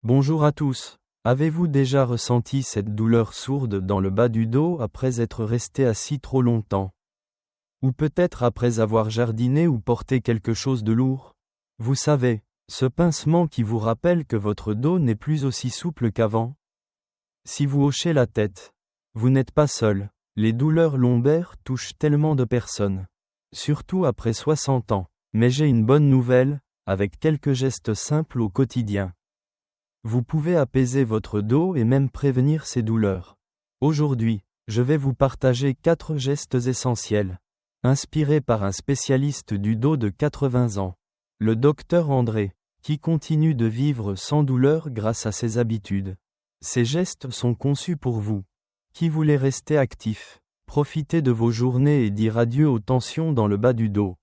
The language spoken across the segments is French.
Bonjour à tous. Avez-vous déjà ressenti cette douleur sourde dans le bas du dos après être resté assis trop longtemps? Ou peut-être après avoir jardiné ou porté quelque chose de lourd? Vous savez, ce pincement qui vous rappelle que votre dos n'est plus aussi souple qu'avant? Si vous hochez la tête, vous n'êtes pas seul. Les douleurs lombaires touchent tellement de personnes. Surtout après 60 ans. Mais j'ai une bonne nouvelle, avec quelques gestes simples au quotidien. Vous pouvez apaiser votre dos et même prévenir ces douleurs. Aujourd'hui, je vais vous partager 4 gestes essentiels. Inspirés par un spécialiste du dos de 80 ans. Le docteur André, qui continue de vivre sans douleur grâce à ses habitudes. Ces gestes sont conçus pour vous, qui voulez rester actif, profiter de vos journées et dire adieu aux tensions dans le bas du dos.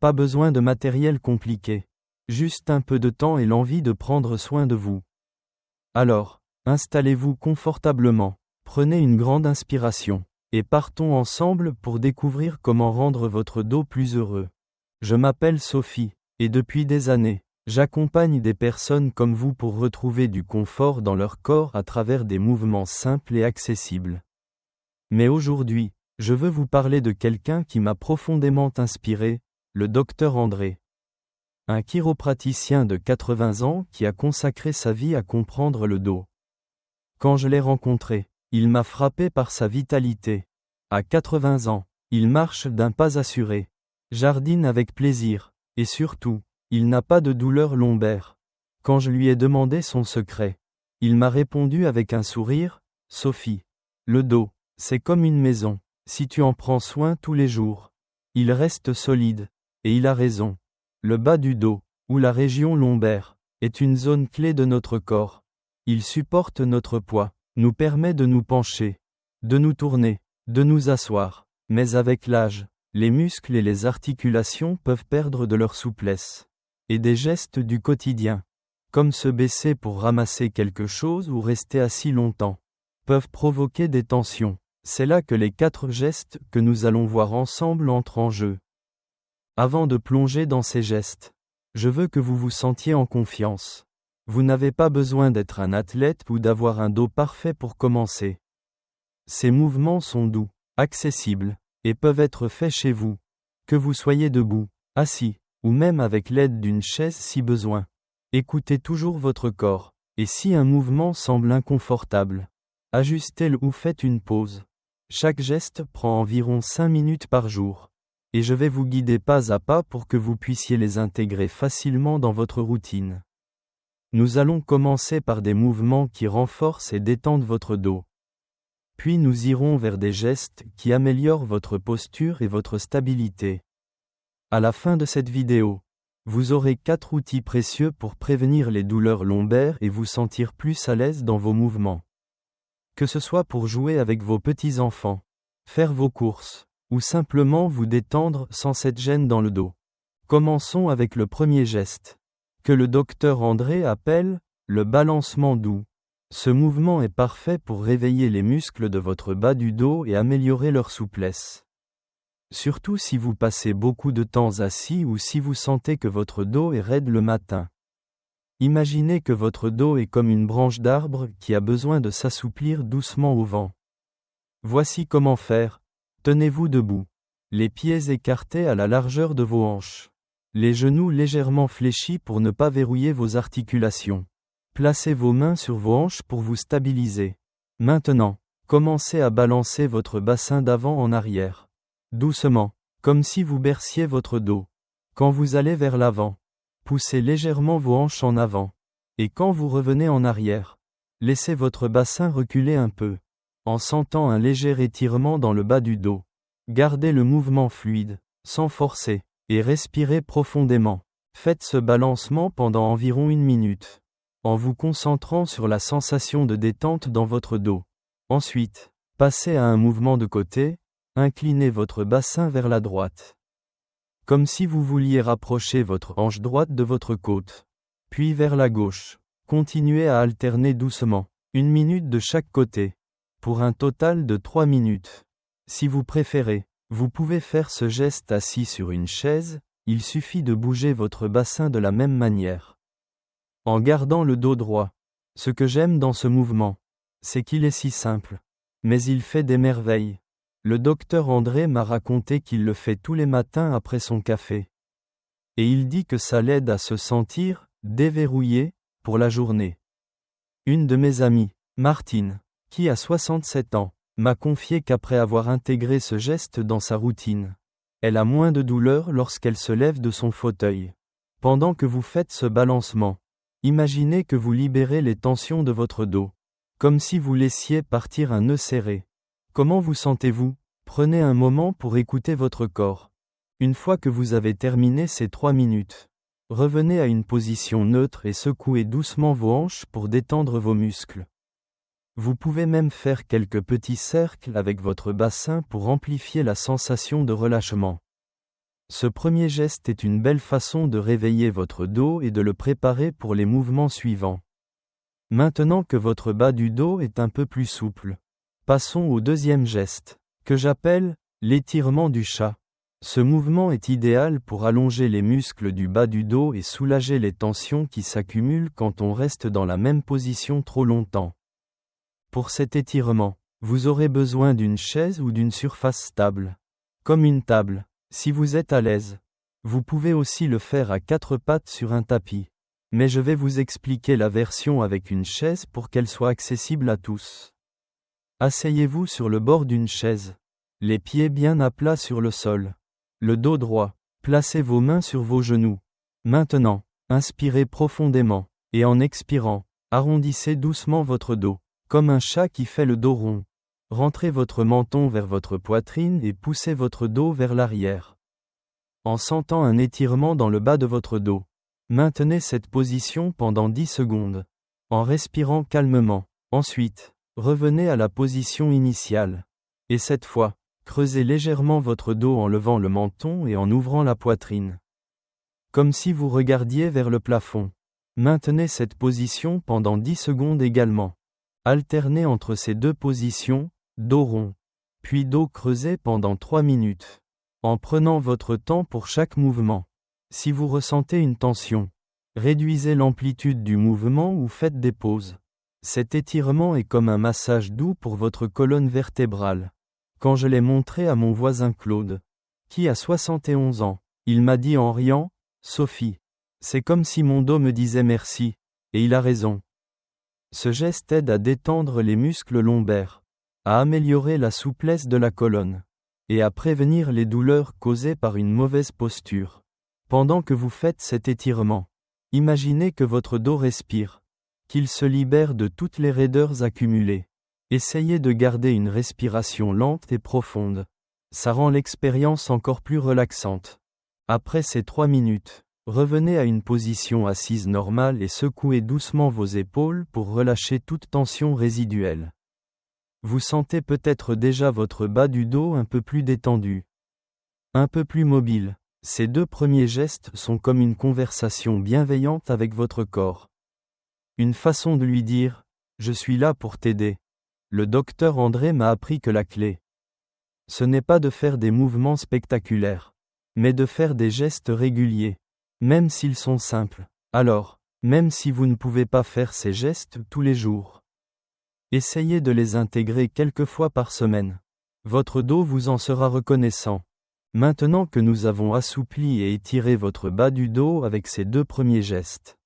Pas besoin de matériel compliqué. Juste un peu de temps et l'envie de prendre soin de vous. Alors, installez-vous confortablement, prenez une grande inspiration, et partons ensemble pour découvrir comment rendre votre dos plus heureux. Je m'appelle Sophie, et depuis des années, j'accompagne des personnes comme vous pour retrouver du confort dans leur corps à travers des mouvements simples et accessibles. Mais aujourd'hui, je veux vous parler de quelqu'un qui m'a profondément inspiré, le docteur André. Un chiropraticien de 80 ans qui a consacré sa vie à comprendre le dos. Quand je l'ai rencontré, il m'a frappé par sa vitalité. À 80 ans, il marche d'un pas assuré, jardine avec plaisir, et surtout, il n'a pas de douleur lombaire. Quand je lui ai demandé son secret, il m'a répondu avec un sourire, « Sophie, le dos, c'est comme une maison, si tu en prends soin tous les jours, il reste solide. » Et il a raison. Le bas du dos, ou la région lombaire, est une zone clé de notre corps. Il supporte notre poids, nous permet de nous pencher, de nous tourner, de nous asseoir. Mais avec l'âge, les muscles et les articulations peuvent perdre de leur souplesse. Et des gestes du quotidien, comme se baisser pour ramasser quelque chose ou rester assis longtemps, peuvent provoquer des tensions. C'est là que les 4 gestes que nous allons voir ensemble entrent en jeu. Avant de plonger dans ces gestes, je veux que vous vous sentiez en confiance. Vous n'avez pas besoin d'être un athlète ou d'avoir un dos parfait pour commencer. Ces mouvements sont doux, accessibles, et peuvent être faits chez vous. Que vous soyez debout, assis, ou même avec l'aide d'une chaise si besoin. Écoutez toujours votre corps, et si un mouvement semble inconfortable, ajustez-le ou faites une pause. Chaque geste prend environ 5 minutes par jour. Et je vais vous guider pas à pas pour que vous puissiez les intégrer facilement dans votre routine. Nous allons commencer par des mouvements qui renforcent et détendent votre dos. Puis nous irons vers des gestes qui améliorent votre posture et votre stabilité. À la fin de cette vidéo, vous aurez 4 outils précieux pour prévenir les douleurs lombaires et vous sentir plus à l'aise dans vos mouvements. Que ce soit pour jouer avec vos petits-enfants, faire vos courses, ou simplement vous détendre sans cette gêne dans le dos. Commençons avec le premier geste, que le docteur André appelle le balancement doux. Ce mouvement est parfait pour réveiller les muscles de votre bas du dos et améliorer leur souplesse. Surtout si vous passez beaucoup de temps assis ou si vous sentez que votre dos est raide le matin. Imaginez que votre dos est comme une branche d'arbre qui a besoin de s'assouplir doucement au vent. Voici comment faire. Tenez-vous debout. Les pieds écartés à la largeur de vos hanches. Les genoux légèrement fléchis pour ne pas verrouiller vos articulations. Placez vos mains sur vos hanches pour vous stabiliser. Maintenant, commencez à balancer votre bassin d'avant en arrière. Doucement, comme si vous berciez votre dos. Quand vous allez vers l'avant, poussez légèrement vos hanches en avant. Et quand vous revenez en arrière, laissez votre bassin reculer un peu. En sentant un léger étirement dans le bas du dos. Gardez le mouvement fluide, sans forcer, et respirez profondément. Faites ce balancement pendant environ 1 minute, en vous concentrant sur la sensation de détente dans votre dos. Ensuite, passez à un mouvement de côté, inclinez votre bassin vers la droite. Comme si vous vouliez rapprocher votre hanche droite de votre côte. Puis vers la gauche. Continuez à alterner doucement, 1 minute de chaque côté. Pour un total de 3 minutes. Si vous préférez, vous pouvez faire ce geste assis sur une chaise, il suffit de bouger votre bassin de la même manière. en gardant le dos droit. Ce que j'aime dans ce mouvement, c'est qu'il est si simple. Mais il fait des merveilles. Le docteur André m'a raconté qu'il le fait tous les matins après son café. Et il dit que ça l'aide à se sentir déverrouillé pour la journée. Une de mes amies, Martine, qui a 67 ans, m'a confié qu'après avoir intégré ce geste dans sa routine, elle a moins de douleur lorsqu'elle se lève de son fauteuil. Pendant que vous faites ce balancement, imaginez que vous libérez les tensions de votre dos, comme si vous laissiez partir un nœud serré. Comment vous sentez-vous? Prenez un moment pour écouter votre corps. Une fois que vous avez terminé ces 3 minutes, revenez à une position neutre et secouez doucement vos hanches pour détendre vos muscles. Vous pouvez même faire quelques petits cercles avec votre bassin pour amplifier la sensation de relâchement. Ce premier geste est une belle façon de réveiller votre dos et de le préparer pour les mouvements suivants. Maintenant que votre bas du dos est un peu plus souple, passons au deuxième geste, que j'appelle l'étirement du chat. Ce mouvement est idéal pour allonger les muscles du bas du dos et soulager les tensions qui s'accumulent quand on reste dans la même position trop longtemps. Pour cet étirement, vous aurez besoin d'une chaise ou d'une surface stable. Comme une table, si vous êtes à l'aise. Vous pouvez aussi le faire à 4 pattes sur un tapis. Mais je vais vous expliquer la version avec une chaise pour qu'elle soit accessible à tous. Asseyez-vous sur le bord d'une chaise. Les pieds bien à plat sur le sol. Le dos droit. Placez vos mains sur vos genoux. Maintenant, inspirez profondément, et en expirant, arrondissez doucement votre dos. Comme un chat qui fait le dos rond. Rentrez votre menton vers votre poitrine et poussez votre dos vers l'arrière. En sentant un étirement dans le bas de votre dos, maintenez cette position pendant 10 secondes. En respirant calmement. Ensuite, revenez à la position initiale. Et cette fois, creusez légèrement votre dos en levant le menton et en ouvrant la poitrine. Comme si vous regardiez vers le plafond. Maintenez cette position pendant 10 secondes également. Alternez entre ces deux positions, dos rond, puis dos creusé pendant 3 minutes. En prenant votre temps pour chaque mouvement. Si vous ressentez une tension, réduisez l'amplitude du mouvement ou faites des pauses. Cet étirement est comme un massage doux pour votre colonne vertébrale. Quand je l'ai montré à mon voisin Claude, qui a 71 ans, il m'a dit en riant, « Sophie, c'est comme si mon dos me disait merci, et il a raison. » Ce geste aide à détendre les muscles lombaires, à améliorer la souplesse de la colonne, et à prévenir les douleurs causées par une mauvaise posture. Pendant que vous faites cet étirement, imaginez que votre dos respire, qu'il se libère de toutes les raideurs accumulées. Essayez de garder une respiration lente et profonde. Ça rend l'expérience encore plus relaxante. Après ces 3 minutes, revenez à une position assise normale et secouez doucement vos épaules pour relâcher toute tension résiduelle. Vous sentez peut-être déjà votre bas du dos un peu plus détendu, un peu plus mobile. Ces 2 premiers gestes sont comme une conversation bienveillante avec votre corps. Une façon de lui dire « Je suis là pour t'aider ». Le docteur André m'a appris que la clé, ce n'est pas de faire des mouvements spectaculaires, mais de faire des gestes réguliers. Même s'ils sont simples. Alors, même si vous ne pouvez pas faire ces gestes tous les jours, essayez de les intégrer quelques fois par semaine. Votre dos vous en sera reconnaissant. Maintenant que nous avons assoupli et étiré votre bas du dos avec ces 2 premiers gestes,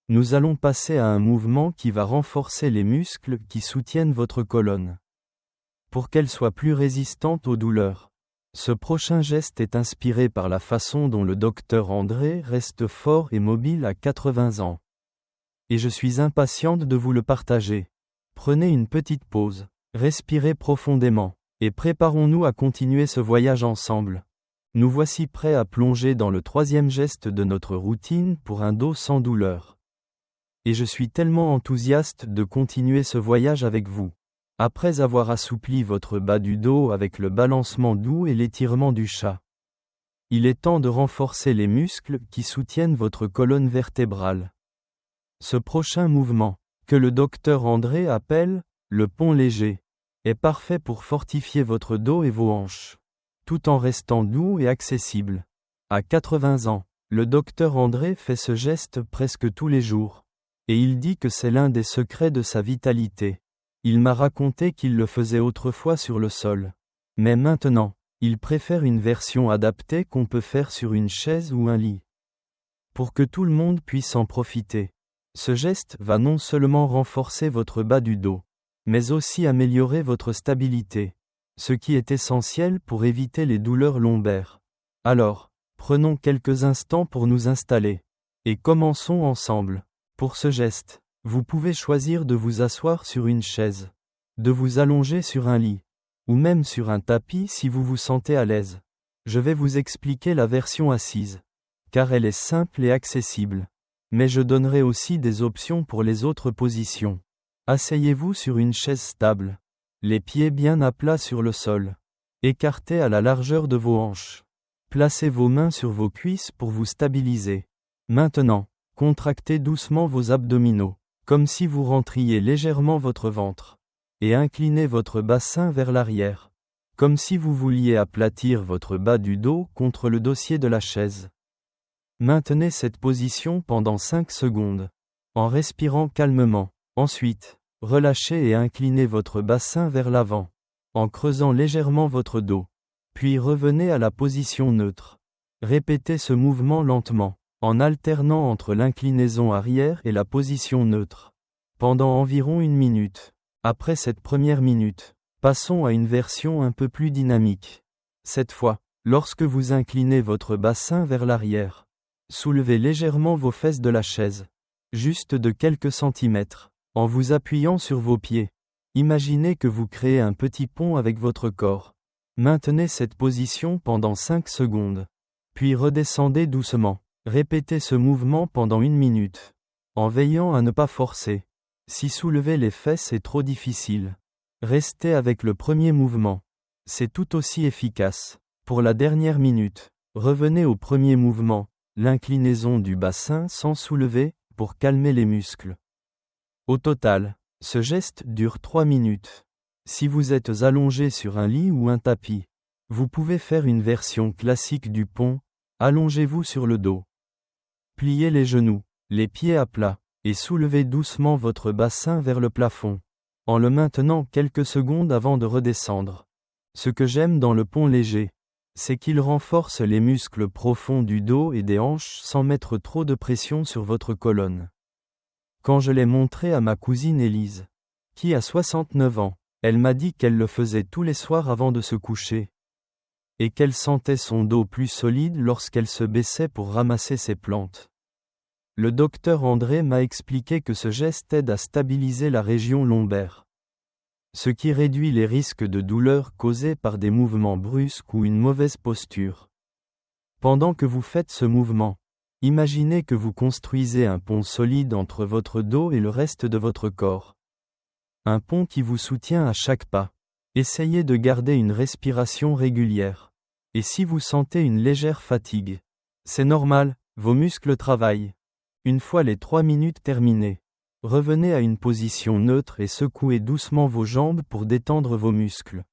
nous allons passer à un mouvement qui va renforcer les muscles qui soutiennent votre colonne, pour qu'elle soit plus résistante aux douleurs. Ce prochain geste est inspiré par la façon dont le docteur André reste fort et mobile à 80 ans. Et je suis impatiente de vous le partager. Prenez une petite pause, respirez profondément, et préparons-nous à continuer ce voyage ensemble. Nous voici prêts à plonger dans le 3e geste de notre routine pour un dos sans douleur. Et je suis tellement enthousiaste de continuer ce voyage avec vous. Après avoir assoupli votre bas du dos avec le balancement doux et l'étirement du chat, il est temps de renforcer les muscles qui soutiennent votre colonne vertébrale. Ce prochain mouvement, que le docteur André appelle le pont léger, est parfait pour fortifier votre dos et vos hanches, tout en restant doux et accessible. À 80 ans, Le docteur André fait ce geste presque tous les jours. Et il dit que c'est l'un des secrets de sa vitalité. Il m'a raconté qu'il le faisait autrefois sur le sol. Mais maintenant, il préfère une version adaptée qu'on peut faire sur une chaise ou un lit. Pour que tout le monde puisse en profiter. Ce geste va non seulement renforcer votre bas du dos, mais aussi améliorer votre stabilité, ce qui est essentiel pour éviter les douleurs lombaires. Alors, prenons quelques instants pour nous installer. Et commençons ensemble. Pour ce geste, vous pouvez choisir de vous asseoir sur une chaise, de vous allonger sur un lit, ou même sur un tapis si vous vous sentez à l'aise. Je vais vous expliquer la version assise, car elle est simple et accessible. Mais je donnerai aussi des options pour les autres positions. Asseyez-vous sur une chaise stable, les pieds bien à plat sur le sol, écartés à la largeur de vos hanches. Placez vos mains sur vos cuisses pour vous stabiliser. Maintenant, contractez doucement vos abdominaux, comme si vous rentriez légèrement votre ventre, et inclinez votre bassin vers l'arrière, comme si vous vouliez aplatir votre bas du dos contre le dossier de la chaise. Maintenez cette position pendant 5 secondes, en respirant calmement. Ensuite, relâchez et inclinez votre bassin vers l'avant, en creusant légèrement votre dos. Puis revenez à la position neutre. Répétez ce mouvement lentement, en alternant entre l'inclinaison arrière et la position neutre, pendant environ 1 minute. Après cette première minute, passons à une version un peu plus dynamique. Cette fois, lorsque vous inclinez votre bassin vers l'arrière, soulevez légèrement vos fesses de la chaise, juste de quelques centimètres, en vous appuyant sur vos pieds. Imaginez que vous créez un petit pont avec votre corps. Maintenez cette position pendant 5 secondes. Puis redescendez doucement. Répétez ce mouvement pendant 1 minute, en veillant à ne pas forcer. Si soulever les fesses est trop difficile, restez avec le premier mouvement. C'est tout aussi efficace. Pour la dernière minute, revenez au premier mouvement, l'inclinaison du bassin sans soulever, pour calmer les muscles. Au total, ce geste dure 3 minutes. Si vous êtes allongé sur un lit ou un tapis, vous pouvez faire une version classique du pont. Allongez-vous sur le dos. Pliez les genoux, les pieds à plat, et soulevez doucement votre bassin vers le plafond, en le maintenant quelques secondes avant de redescendre. Ce que j'aime dans le pont léger, c'est qu'il renforce les muscles profonds du dos et des hanches sans mettre trop de pression sur votre colonne. Quand je l'ai montré à ma cousine Élise, qui a 69 ans, elle m'a dit qu'elle le faisait tous les soirs avant de se coucher, et qu'elle sentait son dos plus solide lorsqu'elle se baissait pour ramasser ses plantes. Le docteur André m'a expliqué que ce geste aide à stabiliser la région lombaire, ce qui réduit les risques de douleurs causés par des mouvements brusques ou une mauvaise posture. Pendant que vous faites ce mouvement, imaginez que vous construisez un pont solide entre votre dos et le reste de votre corps. Un pont qui vous soutient à chaque pas. Essayez de garder une respiration régulière. Et si vous sentez une légère fatigue, c'est normal, vos muscles travaillent. Une fois les 3 minutes terminées, revenez à une position neutre et secouez doucement vos jambes pour détendre vos muscles.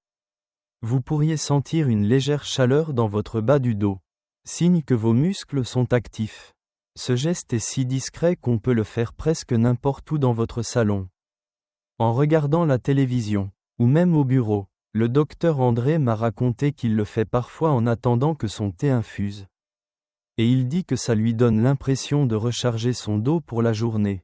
Vous pourriez sentir une légère chaleur dans votre bas du dos, signe que vos muscles sont actifs. Ce geste est si discret qu'on peut le faire presque n'importe où dans votre salon. En regardant la télévision, ou même au bureau, le docteur André m'a raconté qu'il le fait parfois en attendant que son thé infuse. Et il dit que ça lui donne l'impression de recharger son dos pour la journée.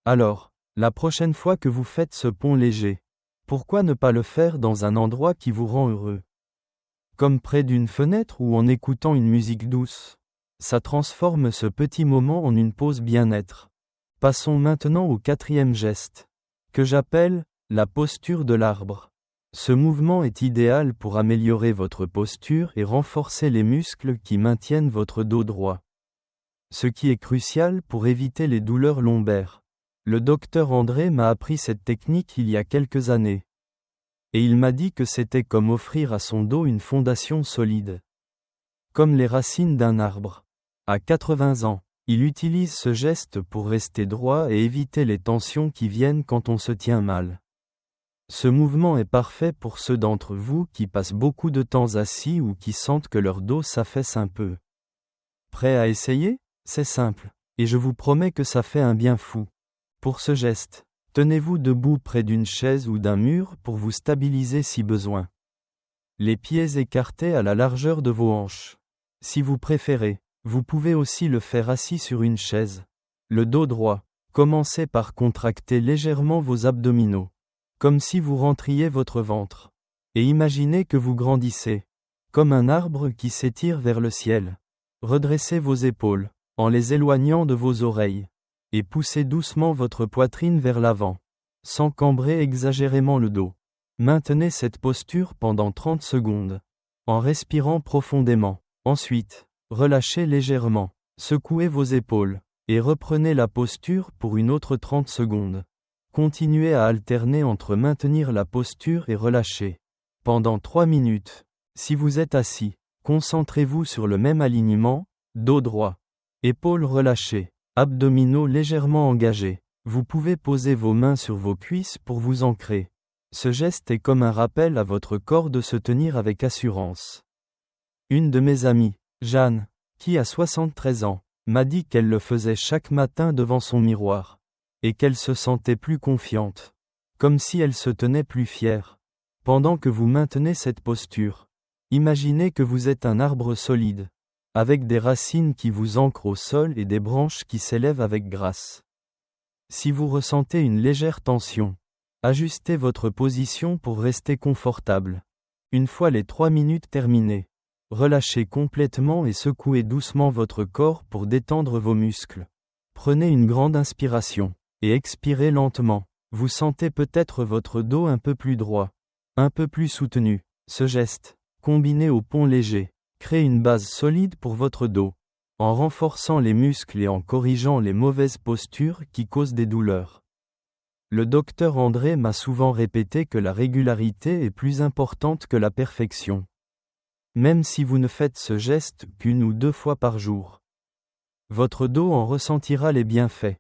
Alors, la prochaine fois que vous faites ce pont léger, pourquoi ne pas le faire dans un endroit qui vous rend heureux? Comme près d'une fenêtre ou en écoutant une musique douce. Ça transforme ce petit moment en une pause bien-être. Passons maintenant au 4e geste, que j'appelle la posture de l'arbre. Ce mouvement est idéal pour améliorer votre posture et renforcer les muscles qui maintiennent votre dos droit. Ce qui est crucial pour éviter les douleurs lombaires. Le docteur André m'a appris cette technique il y a quelques années. Et il m'a dit que c'était comme offrir à son dos une fondation solide. Comme les racines d'un arbre. À 80 ans, il utilise ce geste pour rester droit et éviter les tensions qui viennent quand on se tient mal. Ce mouvement est parfait pour ceux d'entre vous qui passent beaucoup de temps assis ou qui sentent que leur dos s'affaisse un peu. Prêt à essayer? C'est simple, et je vous promets que ça fait un bien fou. Pour ce geste, tenez-vous debout près d'une chaise ou d'un mur pour vous stabiliser si besoin. Les pieds écartés à la largeur de vos hanches. Si vous préférez, vous pouvez aussi le faire assis sur une chaise. Le dos droit. Commencez par contracter légèrement vos abdominaux, comme si vous rentriez votre ventre. Et imaginez que vous grandissez, comme un arbre qui s'étire vers le ciel. Redressez vos épaules, en les éloignant de vos oreilles, et poussez doucement votre poitrine vers l'avant, sans cambrer exagérément le dos. Maintenez cette posture pendant 30 secondes, en respirant profondément. Ensuite, relâchez légèrement, secouez vos épaules, et reprenez la posture pour une autre 30 secondes. Continuez à alterner entre maintenir la posture et relâcher. Pendant 3 minutes. Si vous êtes assis, concentrez-vous sur le même alignement, dos droit, épaules relâchées, abdominaux légèrement engagés. Vous pouvez poser vos mains sur vos cuisses pour vous ancrer. Ce geste est comme un rappel à votre corps de se tenir avec assurance. Une de mes amies, Jeanne, qui a 73 ans, m'a dit qu'elle le faisait chaque matin devant son miroir, et qu'elle se sentait plus confiante, comme si elle se tenait plus fière. Pendant que vous maintenez cette posture, imaginez que vous êtes un arbre solide, avec des racines qui vous ancrent au sol et des branches qui s'élèvent avec grâce. Si vous ressentez une légère tension, ajustez votre position pour rester confortable. Une fois les 3 minutes terminées, relâchez complètement et secouez doucement votre corps pour détendre vos muscles. Prenez une grande inspiration, et expirez lentement. Vous sentez peut-être votre dos un peu plus droit, un peu plus soutenu. Ce geste, combiné au pont léger, crée une base solide pour votre dos, en renforçant les muscles et en corrigeant les mauvaises postures qui causent des douleurs. Le docteur André m'a souvent répété que la régularité est plus importante que la perfection. Même si vous ne faites ce geste qu'une ou 2 fois par jour, votre dos en ressentira les bienfaits.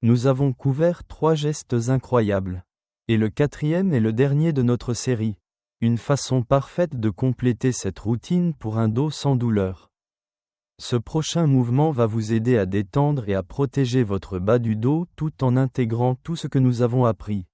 Nous avons couvert 3 gestes incroyables. Et le 4e est le dernier de notre série. Une façon parfaite de compléter cette routine pour un dos sans douleur. Ce prochain mouvement va vous aider à détendre et à protéger votre bas du dos tout en intégrant tout ce que nous avons appris.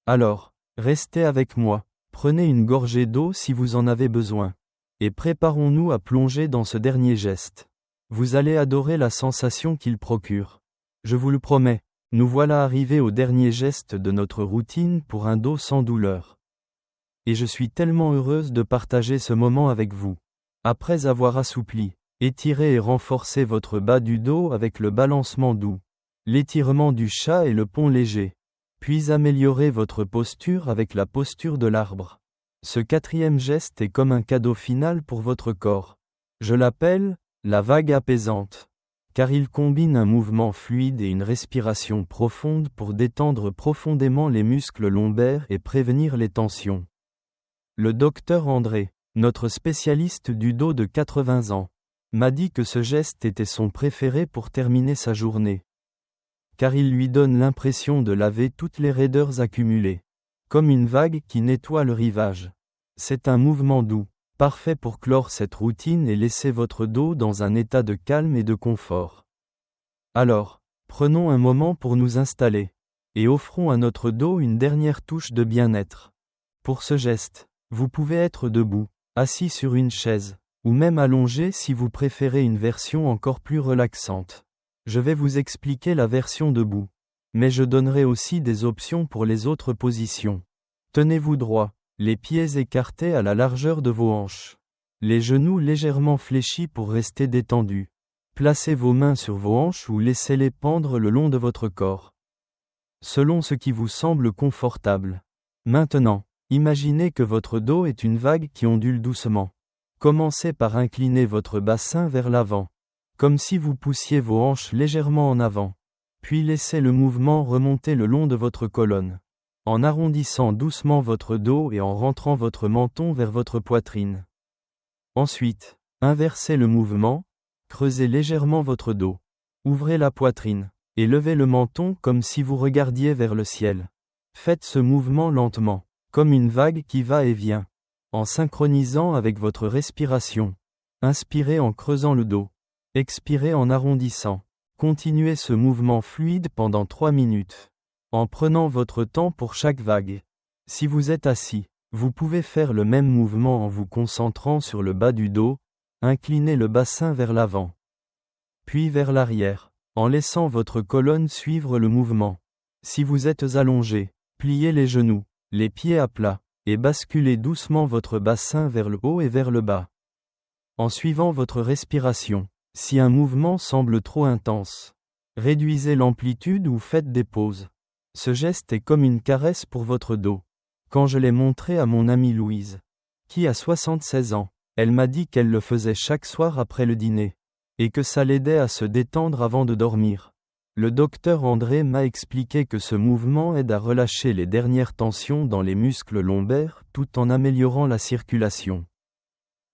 Alors, restez avec moi, prenez une gorgée d'eau si vous en avez besoin. Et préparons-nous à plonger dans ce dernier geste. Vous allez adorer la sensation qu'il procure. Je vous le promets, nous voilà arrivés au dernier geste de notre routine pour un dos sans douleur. Et je suis tellement heureuse de partager ce moment avec vous. Après avoir assoupli, étiré et renforcé votre bas du dos avec le balancement doux, l'étirement du chat et le pont léger, puis améliorez votre posture avec la posture de l'arbre. Ce 4e geste est comme un cadeau final pour votre corps. Je l'appelle la vague apaisante, car il combine un mouvement fluide et une respiration profonde pour détendre profondément les muscles lombaires et prévenir les tensions. Le docteur André, notre spécialiste du dos de 80 ans, m'a dit que ce geste était son préféré pour terminer sa journée. Car il lui donne l'impression de laver toutes les raideurs accumulées, comme une vague qui nettoie le rivage. C'est un mouvement doux, parfait pour clore cette routine et laisser votre dos dans un état de calme et de confort. Alors, prenons un moment pour nous installer, et offrons à notre dos une dernière touche de bien-être. Pour ce geste, vous pouvez être debout, assis sur une chaise, ou même allongé si vous préférez une version encore plus relaxante. Je vais vous expliquer la version debout, mais je donnerai aussi des options pour les autres positions. Tenez-vous droit, les pieds écartés à la largeur de vos hanches, les genoux légèrement fléchis pour rester détendus. Placez vos mains sur vos hanches ou laissez-les pendre le long de votre corps, selon ce qui vous semble confortable. Maintenant, imaginez que votre dos est une vague qui ondule doucement. Commencez par incliner votre bassin vers l'avant, comme si vous poussiez vos hanches légèrement en avant. Puis laissez le mouvement remonter le long de votre colonne, en arrondissant doucement votre dos et en rentrant votre menton vers votre poitrine. Ensuite, inversez le mouvement, creusez légèrement votre dos, ouvrez la poitrine, et levez le menton comme si vous regardiez vers le ciel. Faites ce mouvement lentement, comme une vague qui va et vient, en synchronisant avec votre respiration. Inspirez en creusant le dos, Expirez en arrondissant. Continuez ce mouvement fluide pendant 3 minutes. En prenant votre temps pour chaque vague. Si vous êtes assis, vous pouvez faire le même mouvement en vous concentrant sur le bas du dos, inclinez le bassin vers l'avant. Puis vers l'arrière, en laissant votre colonne suivre le mouvement. Si vous êtes allongé, pliez les genoux, les pieds à plat, et basculez doucement votre bassin vers le haut et vers le bas. En suivant votre respiration, si un mouvement semble trop intense, réduisez l'amplitude ou faites des pauses. Ce geste est comme une caresse pour votre dos. Quand je l'ai montré à mon amie Louise, qui a 76 ans, elle m'a dit qu'elle le faisait chaque soir après le dîner, et que ça l'aidait à se détendre avant de dormir. Le docteur André m'a expliqué que ce mouvement aide à relâcher les dernières tensions dans les muscles lombaires tout en améliorant la circulation.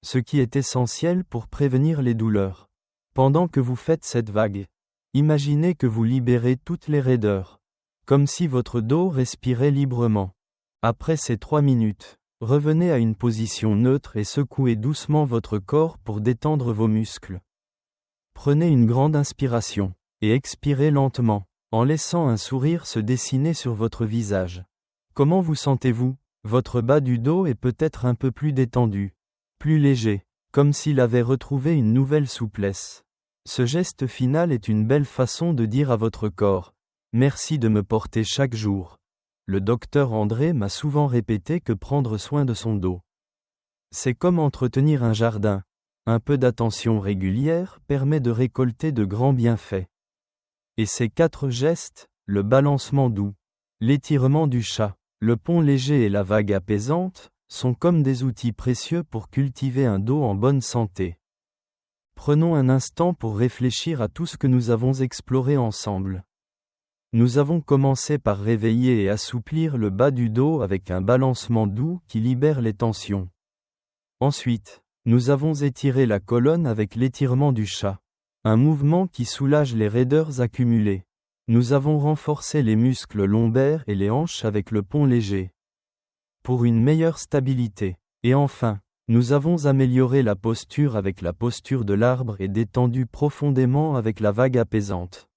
Ce qui est essentiel pour prévenir les douleurs. Pendant que vous faites cette vague, imaginez que vous libérez toutes les raideurs, comme si votre dos respirait librement. Après ces 3 minutes, revenez à une position neutre et secouez doucement votre corps pour détendre vos muscles. Prenez une grande inspiration, et expirez lentement, en laissant un sourire se dessiner sur votre visage. Comment vous sentez-vous? Votre bas du dos est peut-être un peu plus détendu, plus léger, comme s'il avait retrouvé une nouvelle souplesse. Ce geste final est une belle façon de dire à votre corps « Merci de me porter chaque jour ». Le docteur André m'a souvent répété que prendre soin de son dos, c'est comme entretenir un jardin. Un peu d'attention régulière permet de récolter de grands bienfaits. Et ces 4 gestes, le balancement doux, l'étirement du chat, le pont léger et la vague apaisante, sont comme des outils précieux pour cultiver un dos en bonne santé. Prenons un instant pour réfléchir à tout ce que nous avons exploré ensemble. Nous avons commencé par réveiller et assouplir le bas du dos avec un balancement doux qui libère les tensions. Ensuite, nous avons étiré la colonne avec l'étirement du chat, un mouvement qui soulage les raideurs accumulées. Nous avons renforcé les muscles lombaires et les hanches avec le pont léger, pour une meilleure stabilité. Et enfin, nous avons amélioré la posture avec la posture de l'arbre et détendu profondément avec la vague apaisante.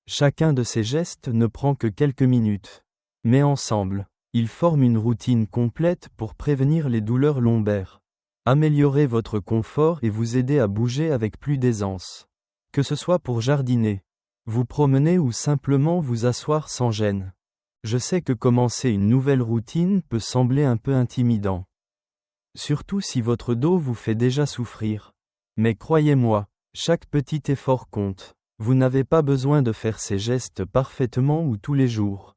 Chacun de ces gestes ne prend que quelques minutes, mais ensemble, ils forment une routine complète pour prévenir les douleurs lombaires, améliorer votre confort et vous aider à bouger avec plus d'aisance. Que ce soit pour jardiner, vous promener ou simplement vous asseoir sans gêne. Je sais que commencer une nouvelle routine peut sembler un peu intimidant, surtout si votre dos vous fait déjà souffrir. Mais croyez-moi, chaque petit effort compte. Vous n'avez pas besoin de faire ces gestes parfaitement ou tous les jours.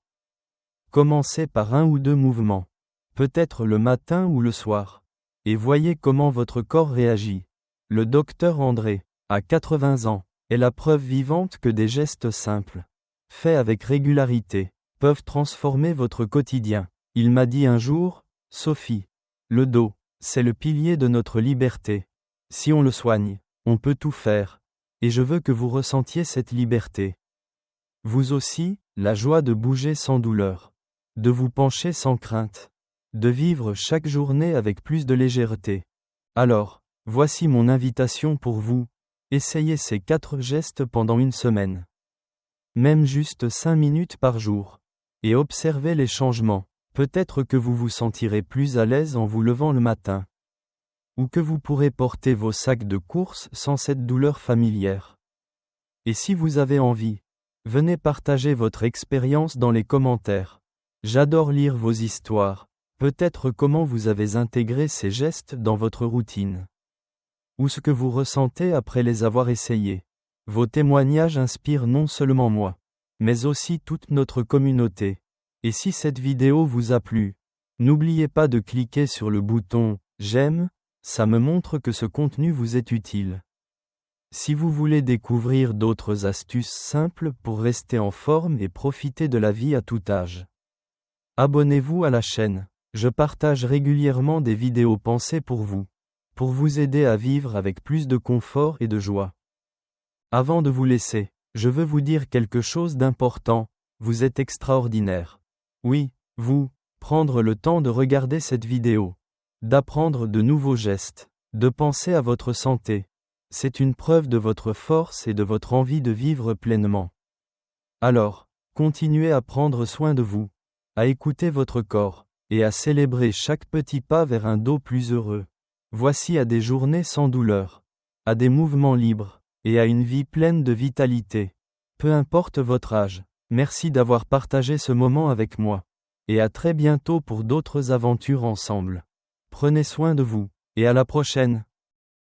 Commencez par 1 ou 2 mouvements, peut-être le matin ou le soir, et voyez comment votre corps réagit. Le docteur André, à 80 ans, est la preuve vivante que des gestes simples, faits avec régularité, peuvent transformer votre quotidien. Il m'a dit un jour, « Sophie, le dos, c'est le pilier de notre liberté. Si on le soigne, on peut tout faire. Et je veux que vous ressentiez cette liberté. Vous aussi, la joie de bouger sans douleur, de vous pencher sans crainte, de vivre chaque journée avec plus de légèreté. Alors, voici mon invitation pour vous, essayez ces 4 gestes pendant une semaine. Même juste 5 minutes par jour. Et observez les changements, peut-être que vous vous sentirez plus à l'aise en vous levant le matin. Ou que vous pourrez porter vos sacs de course sans cette douleur familière. Et si vous avez envie, venez partager votre expérience dans les commentaires. J'adore lire vos histoires, peut-être comment vous avez intégré ces gestes dans votre routine. Ou ce que vous ressentez après les avoir essayés. Vos témoignages inspirent non seulement moi, mais aussi toute notre communauté. Et si cette vidéo vous a plu, n'oubliez pas de cliquer sur le bouton « J'aime », ça me montre que ce contenu vous est utile. Si vous voulez découvrir d'autres astuces simples pour rester en forme et profiter de la vie à tout âge, abonnez-vous à la chaîne. Je partage régulièrement des vidéos pensées pour vous aider à vivre avec plus de confort et de joie. Avant de vous laisser, je veux vous dire quelque chose d'important, vous êtes extraordinaire. Oui, vous, prendre le temps de regarder cette vidéo, d'apprendre de nouveaux gestes, de penser à votre santé. C'est une preuve de votre force et de votre envie de vivre pleinement. Alors, continuez à prendre soin de vous, à écouter votre corps, et à célébrer chaque petit pas vers un dos plus heureux. Voici à des journées sans douleur, à des mouvements libres, et à une vie pleine de vitalité. Peu importe votre âge, merci d'avoir partagé ce moment avec moi. Et à très bientôt pour d'autres aventures ensemble. Prenez soin de vous, et à la prochaine.